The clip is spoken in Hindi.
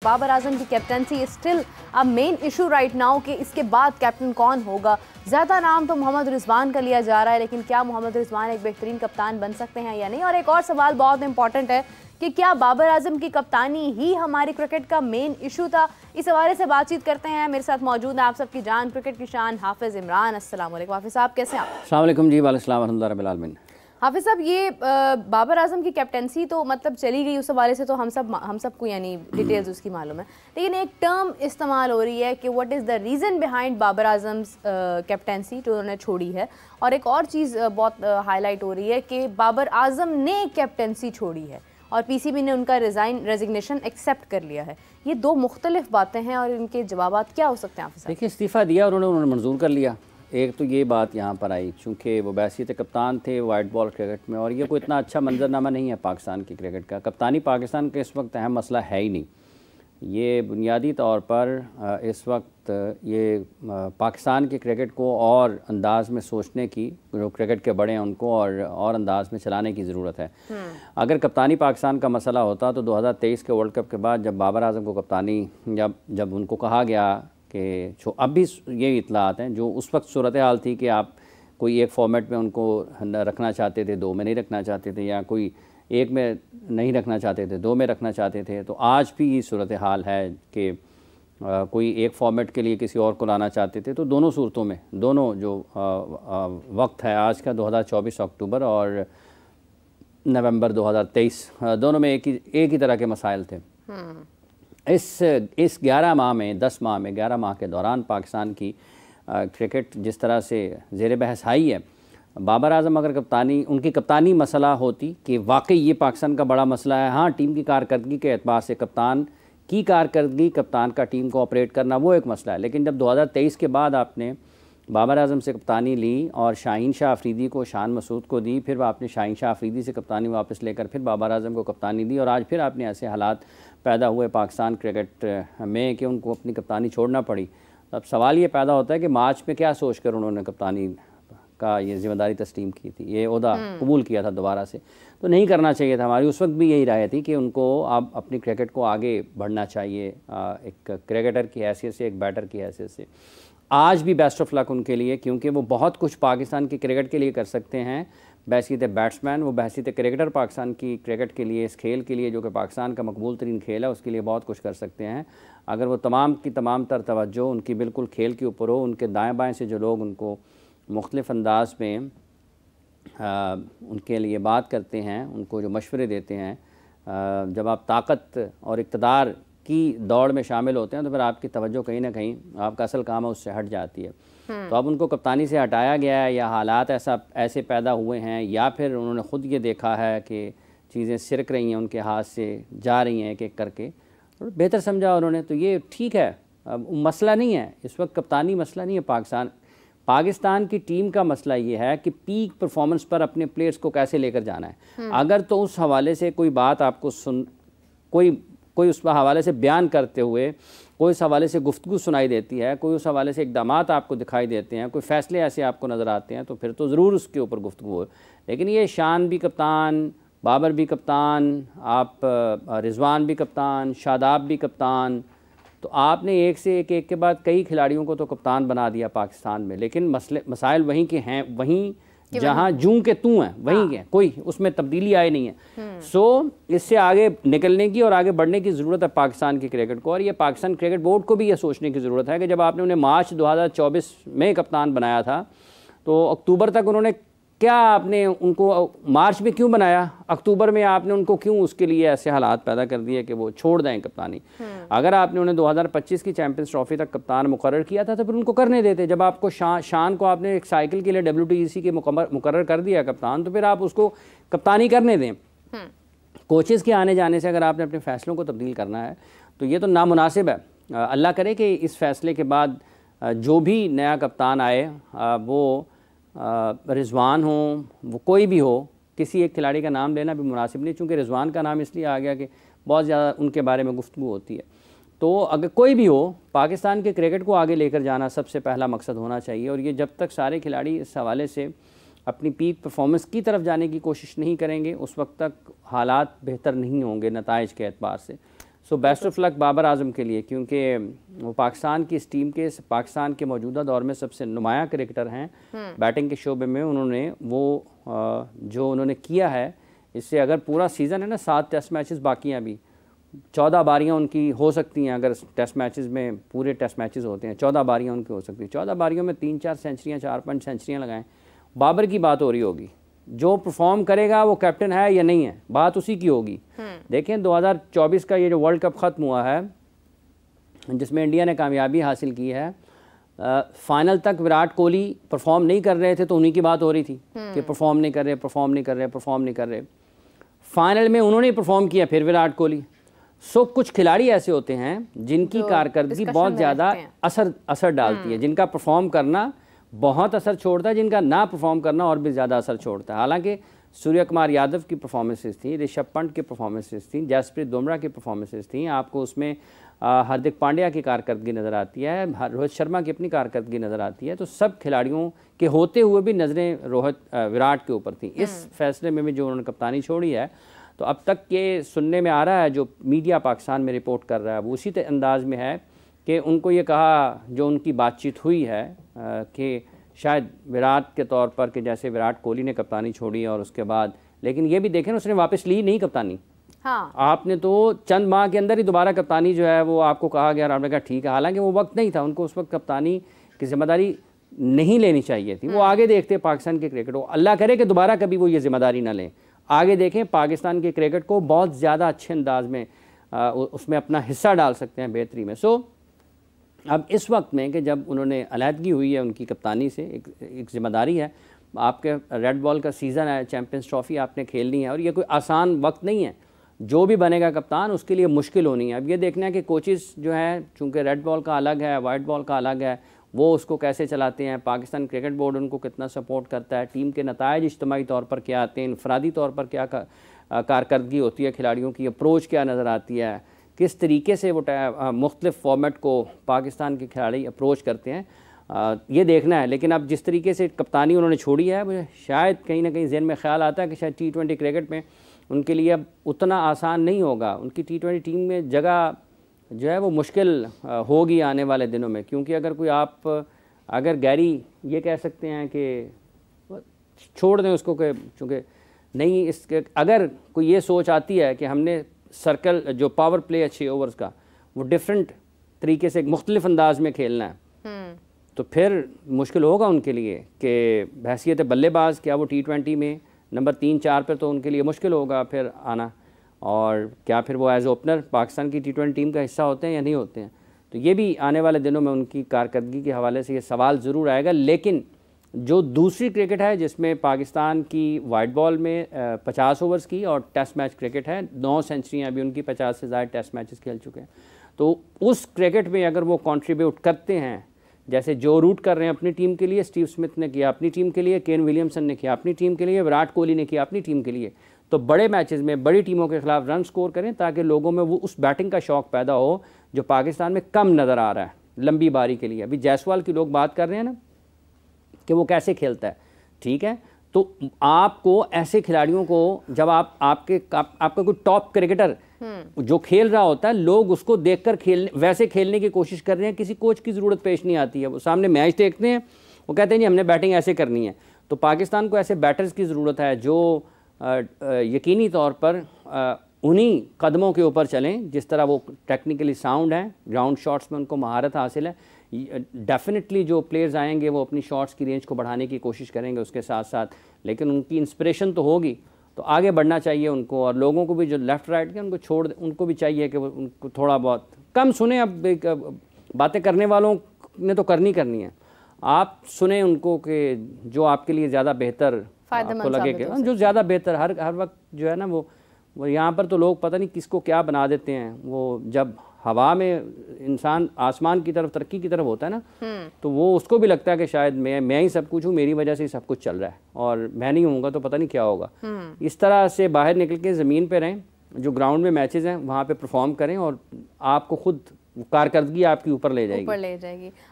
बाबर आजम की captaincy is still a main issue right now कि इसके बाद कैप्टन कौन होगा। ज़्यादा नाम तो मोहम्मद रिजवान का लिया जा रहा है, लेकिन क्या मोहम्मद रिजवान एक बेहतरीन कप्तान बन सकते हैं या नहीं। और एक और सवाल बहुत इंपॉर्टेंट है कि क्या बाबर आजम की कप्तानी ही हमारी क्रिकेट का मेन इशू था। इस हवाले से बातचीत करते हैं। मेरे साथ मौजूद है आप सबकी जान क्रिकेट की शान हाफिज़ इमरान। अस्सलाम वालेकुम हाफिज़ साहब, कैसे हैं आप? अस्सलाम वालेकुम जी, वालेकुम अस्सलाम रहमतुल्लाहि रब्बिल आलमीन। हाफिज़ साहब, ये बाबर आजम की कैप्टनसी तो मतलब चली गई, उस हवाले से तो हम सबको यानी डिटेल्स उसकी मालूम है, लेकिन एक टर्म इस्तेमाल हो रही है कि what is the reason behind Babar Azam captaincy जो उन्होंने छोड़ी है। और एक और चीज़ बहुत हाईलाइट हो रही है कि बाबर आजम ने कैप्टनसी छोड़ी है और पीसीबी ने उनका रेजिग्नेशन एक्सेप्ट कर लिया है। ये दो मुख्तलिफ बातें हैं और इनके जवाबात क्या हो सकते हैं? देखिए, इस्तीफ़ा दिया उन्होंने मंजूर कर लिया। एक तो ये बात यहाँ पर आई, चूँकि वो बैसियत कप्तान थे वाइट बॉल क्रिकेट में, और ये कोई इतना अच्छा मंजरनामा नहीं है पाकिस्तान की क्रिकेट का। कप्तानी पाकिस्तान का इस वक्त अहम मसला है ही नहीं। ये बुनियादी तौर पर इस वक्त ये पाकिस्तान के क्रिकेट को और अंदाज़ में सोचने की, जो क्रिकेट के बड़े हैं उनको और अंदाज़ में चलाने की ज़रूरत है। अगर कप्तानी पाकिस्तान का मसला होता तो 2023 के वर्ल्ड कप के बाद जब बाबर आजम को कप्तानी जब उनको कहा गया कि अब भी ये इतलात हैं, जो उस वक्त सूरत हाल थी कि आप कोई एक फॉर्मेट में उनको रखना चाहते थे, दो में नहीं रखना चाहते थे, या कोई एक में नहीं रखना चाहते थे, दो में रखना चाहते थे, तो आज भी ये सूरत हाल है कि कोई एक फॉर्मेट के लिए किसी और को लाना चाहते थे। तो दोनों सूरतों में, दोनों जो वक्त है आज का 2024 अक्टूबर और नवंबर 2023, दोनों में एक ही तरह के मसाइल थे। इस 11 माह में 10 माह में 11 माह के दौरान पाकिस्तान की क्रिकेट जिस तरह से ज़ेर बहस आई है, बाबर आजम अगर उनकी कप्तानी मसला होती कि वाकई ये पाकिस्तान का बड़ा मसला है। हाँ, टीम की कारकर्दगी के एतबार से कप्तान का टीम को ऑपरेट करना वो एक मसला है, लेकिन जब 2023 के बाद आपने बाबर आजम से कप्तानी ली और शाहीन शाह अफरीदी को, शान मसूद को दी, फिर आपने शाहीन शाह अफरीदी से कप्तानी वापस लेकर फिर बाबर आजम को कप्तानी दी, और आज फिर आपने ऐसे हालात पैदा हुए पाकिस्तान क्रिकेट में कि उनको अपनी कप्तानी छोड़ना पड़ी। अब सवाल ये पैदा होता है कि मार्च में क्या सोच कर उन्होंने कप्तानी का ये जिम्मेदारी तस्लीम की थी, ये ओहदा कबूल किया था दोबारा से, तो नहीं करना चाहिए था। हमारी उस वक्त भी यही राय थी कि उनको अब अपनी क्रिकेट को आगे बढ़ना चाहिए, एक क्रिकेटर की हैसियत से, एक बैटर की हैसियत से। आज भी बेस्ट ऑफ लक उनके लिए, क्योंकि वो बहुत कुछ पाकिस्तान की क्रिकेट के लिए कर सकते हैं। बहसीत बैट्समैन, वो बहसीत क्रिकेटर पाकिस्तान की क्रिकेट के लिए, इस खेल के लिए जो कि पाकिस्तान का मकबूल तरीन खेल है, उसके लिए बहुत कुछ कर सकते हैं अगर वो तमाम की तमाम तर तवज्जो उनकी बिल्कुल खेल के ऊपर हो। उनके दाएँ बाएँ से जो लोग उनको मुख्तलिफ़ अंदाज में उनके लिए बात करते हैं, उनको जो मशवरे देते हैं, जब आप ताकत और इक़्तिदार की दौड़ में शामिल होते हैं तो फिर आपकी तवज्जो कहीं ना कहीं, आपका असल काम है, उससे हट जाती है। तो अब उनको कप्तानी से हटाया गया है, या हालात ऐसे पैदा हुए हैं, या फिर उन्होंने ख़ुद ये देखा है कि चीज़ें सिरक रही हैं, उनके हाथ से जा रही हैं एक एक करके, और बेहतर समझा उन्होंने। तो ये ठीक है, अब मसला नहीं है इस वक्त, कप्तानी मसला नहीं है। पाकिस्तान की टीम का मसला ये है कि पीक परफॉर्मेंस पर अपने प्लेयर्स को कैसे लेकर जाना है। अगर तो उस हवाले से कोई बात आपको कोई उस हवाले से बयान करते हुए, कोई उस हवाले से गुफ्तगू सुनाई देती है, कोई उस हवाले से इक़दामात आपको दिखाई देते हैं, कोई फ़ैसले ऐसे आपको नज़र आते हैं, तो फिर तो ज़रूर उसके ऊपर गुफ्तगू हो। लेकिन ये शान भी कप्तान, बाबर भी कप्तान, आप रिजवान भी कप्तान, शादाब भी कप्तान, तो आपने एक से एक के बाद कई खिलाड़ियों को तो कप्तान बना दिया पाकिस्तान में, लेकिन मसाइल वहीं के हैं, वहीं जहाँ जूं के तू हैं वहीं के, कोई उसमें तब्दीली आई नहीं है। सो इससे आगे निकलने की और आगे बढ़ने की ज़रूरत है पाकिस्तान की क्रिकेट को, और ये पाकिस्तान क्रिकेट बोर्ड को भी ये सोचने की ज़रूरत है कि जब आपने उन्हें मार्च 2024 में कप्तान बनाया था, तो अक्टूबर तक उन्होंने क्या, आपने उनको मार्च में क्यों बनाया, अक्टूबर में आपने उनको क्यों उसके लिए ऐसे हालात पैदा कर दिए कि वो छोड़ दें कप्तानी। अगर आपने उन्हें 2025 की चैंपियंस ट्रॉफी तक कप्तान मुकर्रर किया था तो फिर उनको करने देते। जब आपको शान को आपने एक साइकिल के लिए WTEC के मुकर्रर कर दिया कप्तान, तो फिर आप उसको कप्तानी करने दें। कोचेज़ के आने जाने से अगर आपने अपने फ़ैसलों को तब्दील करना है तो ये तो नामुनासिब है। अल्लाह करे कि इस फ़ैसले के बाद जो भी नया कप्तान आए, वो रिजवान हो, वो कोई भी हो, किसी एक खिलाड़ी का नाम लेना भी मुनासिब नहीं, चूँकि रिजवान का नाम इसलिए आ गया कि बहुत ज़्यादा उनके बारे में गुफ्तगू होती है। तो अगर कोई भी हो, पाकिस्तान के क्रिकेट को आगे लेकर जाना सबसे पहला मकसद होना चाहिए, और ये जब तक सारे खिलाड़ी इस हवाले से अपनी पीक परफॉर्मेंस की तरफ जाने की कोशिश नहीं करेंगे, उस वक्त तक हालात बेहतर नहीं होंगे नताइज के एतबार से। So best of luck Babar Azam के लिए, क्योंकि वो पाकिस्तान की इस टीम के, पाकिस्तान के मौजूदा दौर में सबसे नुमायाँ क्रिकेटर हैं बैटिंग के शोबे में। उन्होंने वो जो उन्होंने किया है, इससे अगर पूरा सीज़न है ना, 7 टेस्ट मैचेस बाकी हैं अभी, 14 बारियां उनकी हो सकती हैं। अगर टेस्ट मैचेस में पूरे टेस्ट मैचेस होते हैं 14 बारियां उनकी हो सकती हैं। 14 बारियों में 3-4 सेंचुरियाँ, 4-5 सेंचुरियाँ लगाएं, बाबर की बात हो रही होगी। जो परफॉर्म करेगा वो कैप्टन है या नहीं है, बात उसी की होगी। देखें 2024 का ये जो वर्ल्ड कप ख़त्म हुआ है, जिसमें इंडिया ने कामयाबी हासिल की है, फाइनल तक विराट कोहली परफॉर्म नहीं कर रहे थे तो उन्हीं की बात हो रही थी कि परफॉर्म नहीं कर रहे, परफॉर्म नहीं कर रहे, परफॉर्म नहीं कर रहे। फाइनल में उन्होंने परफॉर्म किया, फिर विराट कोहली। सो कुछ खिलाड़ी ऐसे होते हैं जिनकी कारकर्दगी बहुत ज़्यादा असर डालती है, जिनका परफॉर्म करना बहुत असर छोड़ता है, जिनका ना परफॉर्म करना और भी ज़्यादा असर छोड़ता है। हालांकि सूर्य कुमार यादव की परफॉर्मेंसेस थी, ऋषभ पंत की परफॉर्मेंसेस थी, जसप्रीत बुमराह की परफॉर्मेंसेस थी, आपको उसमें हार्दिक पांड्या की कारकर्दगी नज़र आती है, रोहित शर्मा की अपनी कारकर्दगी नज़र आती है। तो सब खिलाड़ियों के होते हुए भी नज़रें विराट के ऊपर थी। इस फैसले में भी जो उन्होंने कप्तानी छोड़ी है, तो अब तक ये सुनने में आ रहा है, जो मीडिया पाकिस्तान में रिपोर्ट कर रहा है वो उसी अंदाज में है कि उनको ये कहा, जो उनकी बातचीत हुई है कि शायद विराट के तौर पर, कि जैसे विराट कोहली ने कप्तानी छोड़ी और उसके बाद, लेकिन ये भी देखें उसने वापस ली नहीं कप्तानी। हाँ। आपने तो चंद माह के अंदर ही दोबारा कप्तानी जो है वो आपको कहा गया, आपने कहा ठीक है, हालांकि वो वक्त नहीं था, उनको उस वक्त कप्तानी की जिम्मेदारी नहीं लेनी चाहिए थी। वो आगे देखते पाकिस्तान के क्रिकेट को, अल्लाह करे कि दोबारा कभी वो ये जिम्मेदारी ना लें, आगे देखें पाकिस्तान के क्रिकेट को बहुत ज़्यादा अच्छे अंदाज में उसमें अपना हिस्सा डाल सकते हैं बेहतरी में। सो अब इस वक्त में कि जब उन्होंने अलहदगी हुई है उनकी कप्तानी से, एक जिम्मेदारी है, आपके रेड बॉल का सीज़न है, चैम्पियंस ट्रॉफी आपने खेलनी है और ये कोई आसान वक्त नहीं है। जो भी बनेगा कप्तान उसके लिए मुश्किल होनी है। अब ये देखना है कि कोचेस जो हैं, चूँकि रेड बॉल का अलग है, वाइट बॉल का अलग है, वो उसको कैसे चलाते हैं, पाकिस्तान क्रिकेट बोर्ड उनको कितना सपोर्ट करता है, टीम के नताइज इज्तिमाई तौर पर क्या आते हैं, इनफरादी तौर पर क्या कारकर्दगी होती है, खिलाड़ियों की अप्रोच क्या नज़र आती है, किस तरीके से वो मुख्तलिफ फॉर्मेट को पाकिस्तान के खिलाड़ी अप्रोच करते हैं, ये देखना है। लेकिन अब जिस तरीके से कप्तानी उन्होंने छोड़ी है, मुझे शायद कहीं ना कहीं जहन में ख्याल आता है कि शायद T20 क्रिकेट में उनके लिए अब उतना आसान नहीं होगा। उनकी T20 टीम में जगह जो है वो मुश्किल होगी आने वाले दिनों में, क्योंकि अगर कोई अगर गैरी ये कह सकते हैं कि छोड़ दें उसको, कि चूँकि नहीं, इसके अगर कोई ये सोच आती है कि हमने सर्कल जो पावर प्ले है 6 ओवर्स का, वो डिफरेंट तरीके से मुख्तलिफ अंदाज में खेलना है, तो फिर मुश्किल होगा उनके लिए कि हैसियत बल्लेबाज क्या वो T20 में नंबर 3-4 पर तो उनके लिए मुश्किल होगा फिर आना, और क्या फिर वो एज़ ओपनर पाकिस्तान की T20 टीम का हिस्सा होते हैं या नहीं होते हैं। तो ये भी आने वाले दिनों में उनकी कारकर्दगी के हवाले से ये सवाल ज़रूर आएगा। लेकिन जो दूसरी क्रिकेट है जिसमें पाकिस्तान की वाइट बॉल में 50 ओवर्स की और टेस्ट मैच क्रिकेट है, 9 सेंचुरियाँ अभी उनकी, 50 से ज़्यादा टेस्ट मैचेस खेल चुके हैं, तो उस क्रिकेट में अगर वो कंट्रीब्यूट करते हैं, जैसे जो रूट कर रहे हैं अपनी टीम के लिए, स्टीव स्मिथ ने किया अपनी टीम के लिए, केन विलियमसन ने किया अपनी टीम के लिए, विराट कोहली ने किया अपनी टीम के लिए, तो बड़े मैचेस में बड़ी टीमों के खिलाफ रन स्कोर करें ताकि लोगों में वो उस बैटिंग का शौक़ पैदा हो जो पाकिस्तान में कम नज़र आ रहा है लंबी बारी के लिए। अभी जायसवाल की लोग बात कर रहे हैं ना कि वो कैसे खेलता है, ठीक है, तो आपको ऐसे खिलाड़ियों को जब आपका कोई टॉप क्रिकेटर जो खेल रहा होता है, लोग उसको देखकर वैसे खेलने की कोशिश कर रहे हैं, किसी कोच की ज़रूरत पेश नहीं आती है। वो सामने मैच देखते हैं, वो कहते हैं जी हमने बैटिंग ऐसे करनी है। तो पाकिस्तान को ऐसे बैटर्स की ज़रूरत है जो यकीनी तौर पर उन्हीं कदमों के ऊपर चलें जिस तरह वो टेक्निकली साउंड है, ग्राउंड शॉट्स में उनको महारत हासिल है। डेफिनेटली जो प्लेयर्स आएंगे वो अपनी शॉट्स की रेंज को बढ़ाने की कोशिश करेंगे उसके साथ साथ, लेकिन उनकी इंस्पिरेशन तो होगी, तो आगे बढ़ना चाहिए उनको। और लोगों को भी जो लेफ़्ट राइट के उनको छोड़, उनको भी चाहिए कि वो उनको थोड़ा बहुत कम सुने। अब बातें करने वालों ने तो करनी है, आप सुने उनको कि जो आपके लिए ज़्यादा बेहतर आपको लगे, कि जो ज़्यादा बेहतर हर वक्त जो है ना, वो यहाँ पर तो लोग पता नहीं किसको क्या बना देते हैं। वो जब हवा में इंसान आसमान की तरफ, तरक्की की तरफ होता है ना, तो वो उसको भी लगता है कि शायद मैं ही सब कुछ हूँ, मेरी वजह से ही सब कुछ चल रहा है और मैं नहीं होऊंगा तो पता नहीं क्या होगा। इस तरह से बाहर निकल के ज़मीन पे रहें, जो ग्राउंड में मैचेस हैं वहाँ पे परफॉर्म करें और आपको खुद कारकर्दगी आपकी ऊपर ले जाएगी।